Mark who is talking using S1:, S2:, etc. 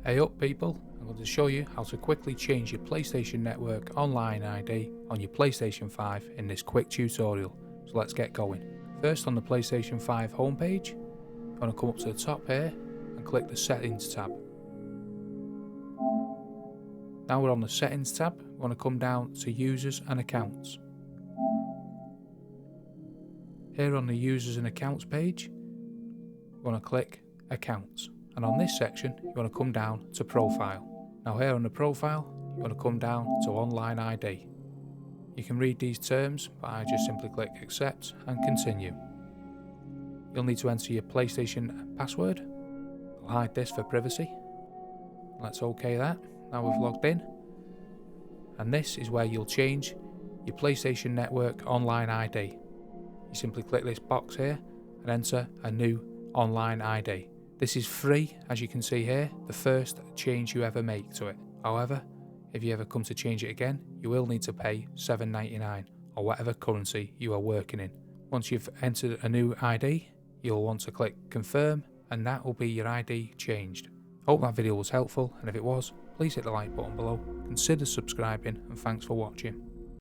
S1: Hey up people, I'm going to show you how to quickly change your PlayStation Network Online ID on your PlayStation 5 in this quick tutorial, so let's get going. First, on the PlayStation 5 homepage, you want to come up to the top here and click the Settings tab. Now we're on the Settings tab, we want to come down to Users and Accounts. Here on the Users and Accounts page, you want to click Accounts. And on this section, you want to come down to Profile. Now here on the Profile, you want to come down to Online ID. You can read these terms, but I just simply click Accept and Continue. You'll need to enter your PlayStation password. I'll hide this for privacy. Let's OK that. Now we've logged in. And this is where you'll change your PlayStation Network Online ID. You simply click this box here and enter a new online ID. This is free, as you can see here, the first change you ever make to it. However, if you ever come to change it again, you will need to pay $7.99 or whatever currency you are working in. Once you've entered a new ID, you'll want to click Confirm, and that will be your ID changed. Hope that video was helpful, and if it was, please hit the like button below, consider subscribing, and thanks for watching.